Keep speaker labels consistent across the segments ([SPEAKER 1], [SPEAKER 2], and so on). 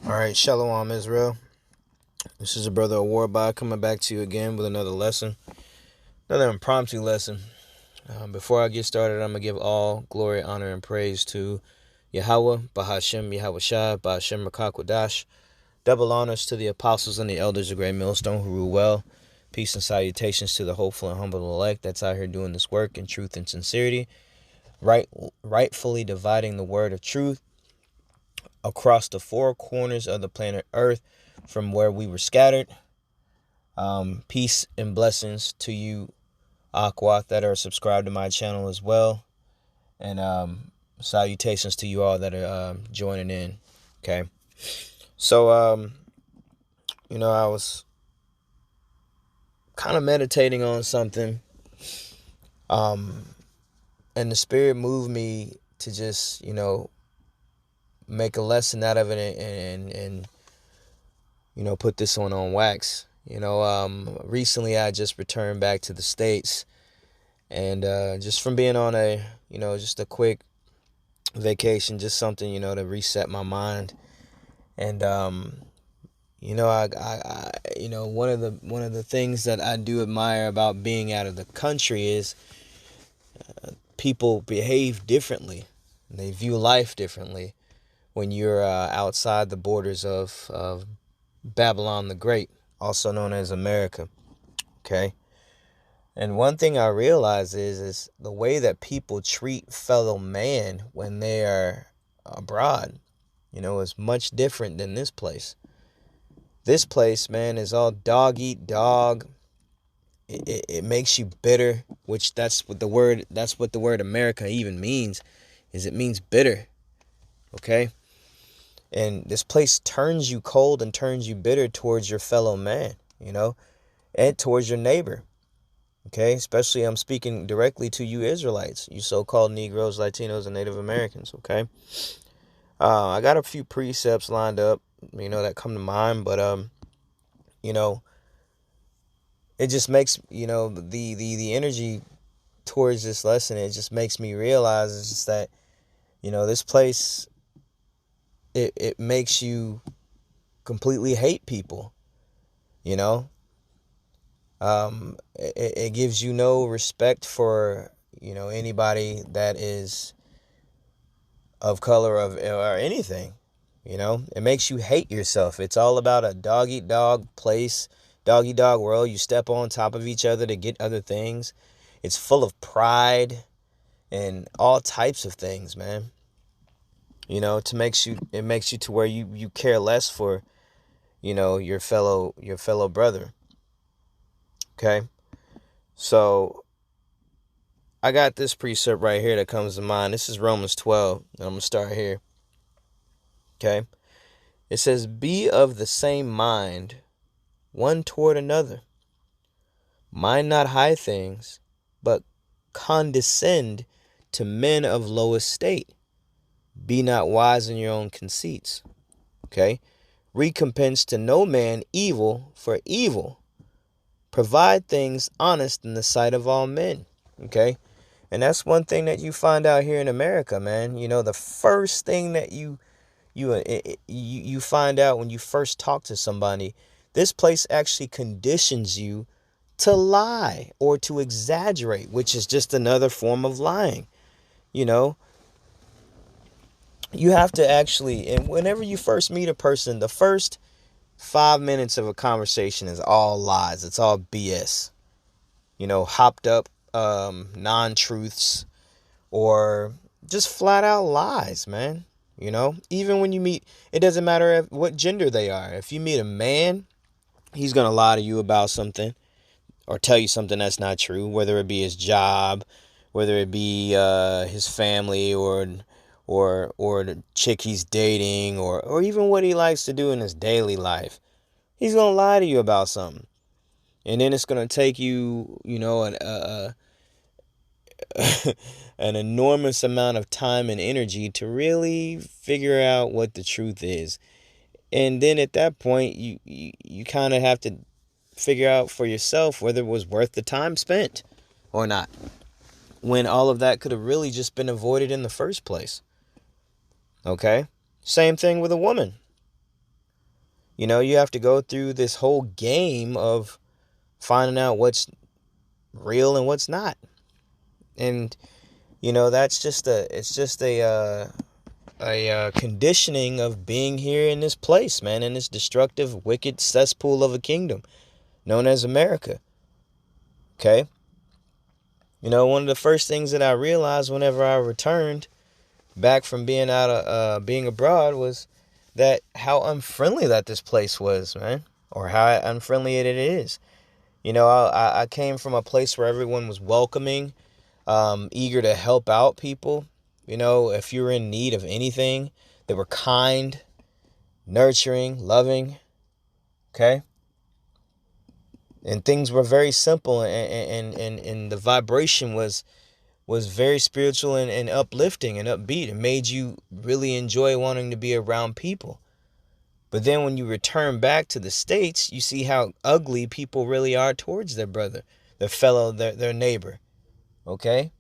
[SPEAKER 1] All right, Shalom Israel. This is your brother Warby coming back to you again with another lesson, another impromptu lesson. Before I get started, I'm going to give all glory, honor, and praise to Yahweh, Bahashem, Yahweh Shai, Bahashem Rakakwadash. Double honors to the apostles and the elders of Great Millstone who rule well. Peace and salutations to the hopeful and humble elect that's out here doing this work in truth and sincerity, rightfully dividing the word of truth across the four corners of the planet Earth from where we were scattered. Peace and blessings to you, Aqua, that are subscribed to my channel as well. And salutations to you all that are joining in. Okay. So, I was kind of meditating on something. And the Spirit moved me to just, make a lesson out of it and put this one on wax. Recently I just returned back to the States, and just from being on just a quick vacation, just something, to reset my mind. And one of the things that I do admire about being out of the country is people behave differently. They view life differently when you're outside the borders of Babylon the Great, also known as America. Okay. And one thing I realize is the way that people treat fellow man when they are abroad, is much different than this place. This place, man, is all dog eat dog. It makes you bitter, which that's what the word America even means, is it means bitter. Okay? And this place turns you cold and turns you bitter towards your fellow man, and towards your neighbor. Okay? Especially I'm speaking directly to you Israelites, you so-called Negroes, Latinos, and Native Americans. Okay? I got a few precepts lined up, that come to mind, but, it just makes, the energy towards this lesson, it just makes me realize it's just that, this place, it makes you completely hate people, it gives you no respect for, anybody that is of color or anything, it makes you hate yourself. It's all about a dog-eat-dog place, dog-eat-dog world. You step on top of each other to get other things. It's full of pride and all types of things, man. It makes you to where you care less for, your fellow brother. Okay. So I got this precept right here that comes to mind. This is Romans 12. And I'm going to start here. Okay. It says, be of the same mind one toward another. Mind not high things, but condescend to men of low estate. Be not wise in your own conceits. Okay. Recompense to no man evil for evil. Provide things honest in the sight of all men. Okay. And that's one thing that you find out here in America, man. The first thing that you find out when you first talk to somebody, this place actually conditions you to lie or to exaggerate, which is just another form of lying. You have to actually, and whenever you first meet a person, the first 5 minutes of a conversation is all lies. It's all BS. Hopped up non-truths or just flat out lies, man. Even when you meet, it doesn't matter what gender they are. If you meet a man, he's going to lie to you about something or tell you something that's not true, whether it be his job, whether it be his family or the chick he's dating or even what he likes to do in his daily life. He's going to lie to you about something. And then it's going to take you, an enormous amount of time and energy to really figure out what the truth is. And then at that point, you kind of have to figure out for yourself whether it was worth the time spent or not, when all of that could have really just been avoided in the first place. Okay? Same thing with a woman. You have to go through this whole game of finding out what's real and what's not. And, that's it's just a conditioning of being here in this place, man, in this destructive, wicked cesspool of a kingdom known as America. Okay? One of the first things that I realized whenever I returned back from being being abroad was that how unfriendly that this place was, man, or how unfriendly it is. I came from a place where everyone was welcoming, eager to help out people. If you were in need of anything, they were kind, nurturing, loving. Okay? And things were very simple, and the vibration was very spiritual and uplifting and upbeat. It made you really enjoy wanting to be around people. But then when you return back to the States, you see how ugly people really are towards their brother, their neighbor. Okay?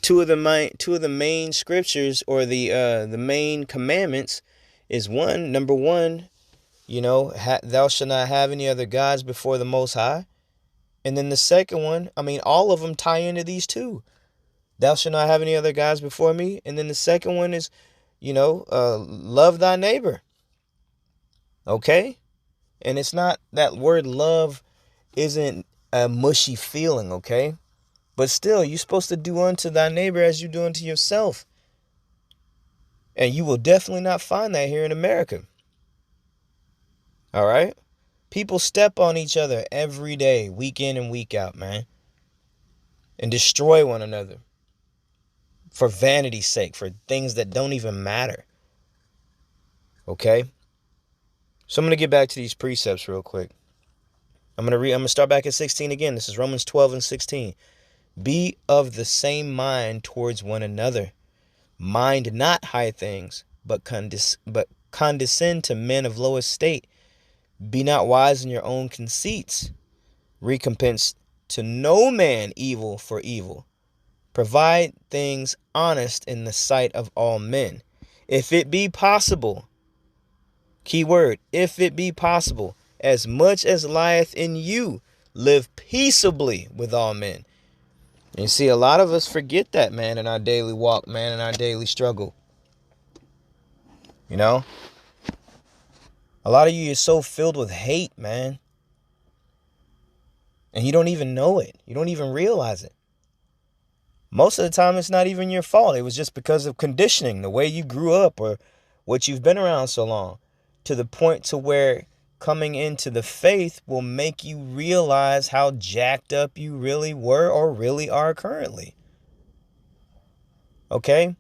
[SPEAKER 1] Two of the main scriptures, or the main commandments, is number one, thou shalt not have any other gods before the Most High. And then the second one, all of them tie into these two. Thou shalt not have any other gods before me. And then the second one is, love thy neighbor. Okay? And it's not, that word love isn't a mushy feeling, okay? But still, you're supposed to do unto thy neighbor as you do unto yourself. And you will definitely not find that here in America. All right? People step on each other every day, week in and week out, man. And destroy one another. For vanity's sake, for things that don't even matter. Okay? So I'm going to get back to these precepts real quick. I'm going to start back at 16 again. This is Romans 12 and 16. Be of the same mind towards one another. Mind not high things, but condescend to men of low estate. Be not wise in your own conceits. Recompense to no man evil for evil. Provide things honest in the sight of all men. If it be possible, key word, if it be possible, as much as lieth in you, live peaceably with all men. And you see, a lot of us forget that, man, in our daily walk, man, in our daily struggle. A lot of you are so filled with hate, man. And you don't even know it. You don't even realize it. Most of the time, it's not even your fault. It was just because of conditioning, the way you grew up or what you've been around so long, to the point to where coming into the faith will make you realize how jacked up you really were or really are currently. Okay?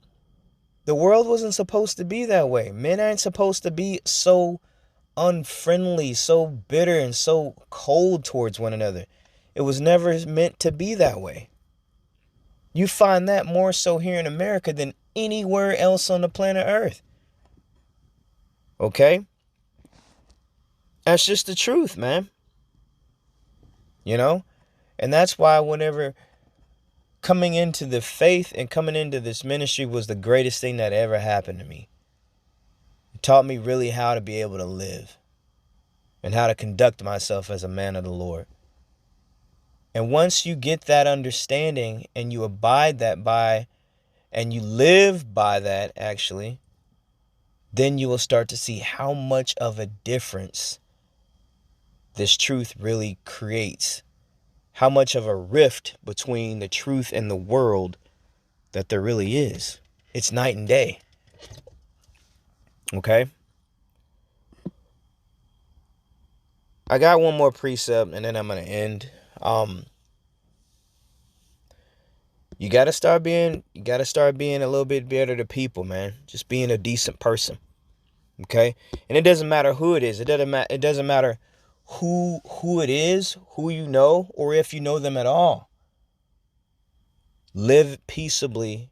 [SPEAKER 1] The world wasn't supposed to be that way. Men aren't supposed to be so unfriendly, so bitter, and so cold towards one another. It was never meant to be that way. You find that more so here in America than anywhere else on the planet Earth. Okay? That's just the truth, man. And that's why whenever coming into the faith and coming into this ministry was the greatest thing that ever happened to me. It taught me really how to be able to live and how to conduct myself as a man of the Lord. And once you get that understanding and you abide that by, and you live by that, actually, then you will start to see how much of a difference this truth really creates. How much of a rift between the truth and the world that there really is. It's night and day. Okay? I got one more precept and then I'm going to end. You got to start being a little bit better to people, man. Just being a decent person. Okay? And it doesn't matter who it is. It doesn't matter who it is, who you know, or if you know them at all. Live peaceably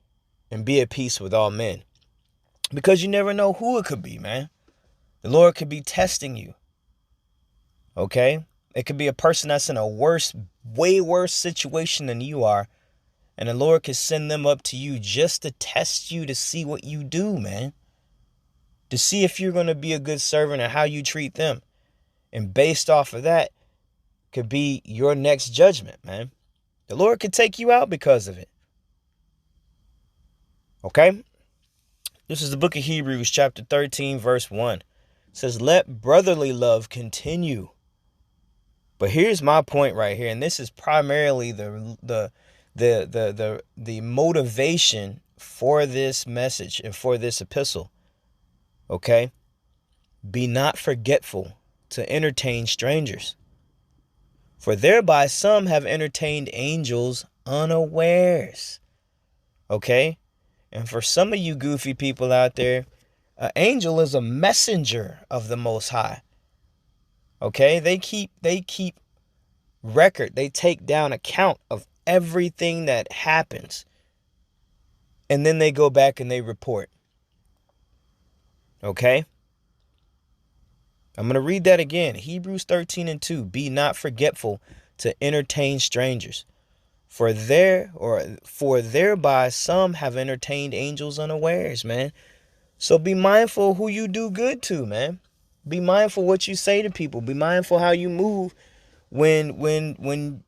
[SPEAKER 1] and be at peace with all men. Because you never know who it could be, man. The Lord could be testing you. Okay? It could be a person that's in a way worse situation than you are. And the Lord could send them up to you just to test you to see what you do, man. to see if you're going to be a good servant and how you treat them. And based off of that could be your next judgment, man. The Lord could take you out because of it. Okay? This is the book of Hebrews, chapter 13, verse 1. It says, let brotherly love continue. But here's my point right here, and this is primarily the motivation for this message and for this epistle. Okay? Be not forgetful to entertain strangers, for thereby some have entertained angels unawares. Okay? And for some of you goofy people out there, an angel is a messenger of the Most High. Okay? They keep record. They take down account of everything that happens. And then they go back and they report. Okay? I'm going to read that again. Hebrews 13:2. Be not forgetful to entertain strangers, for thereby some have entertained angels unawares, man. So be mindful who you do good to, man. Be mindful what you say to people. Be mindful how you move when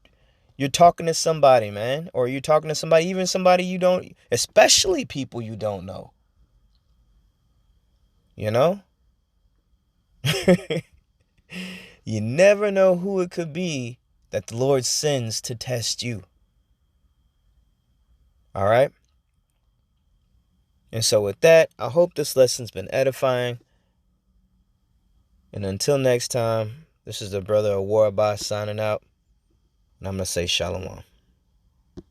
[SPEAKER 1] you're talking to somebody, man, or you're talking to somebody, even somebody you don't, especially people you don't know. You know? You never know who it could be that the Lord sends to test you. All right? And so with that, I hope this lesson's been edifying. And until next time, this is the brother of Warabah signing out. And I'm going to say shalom.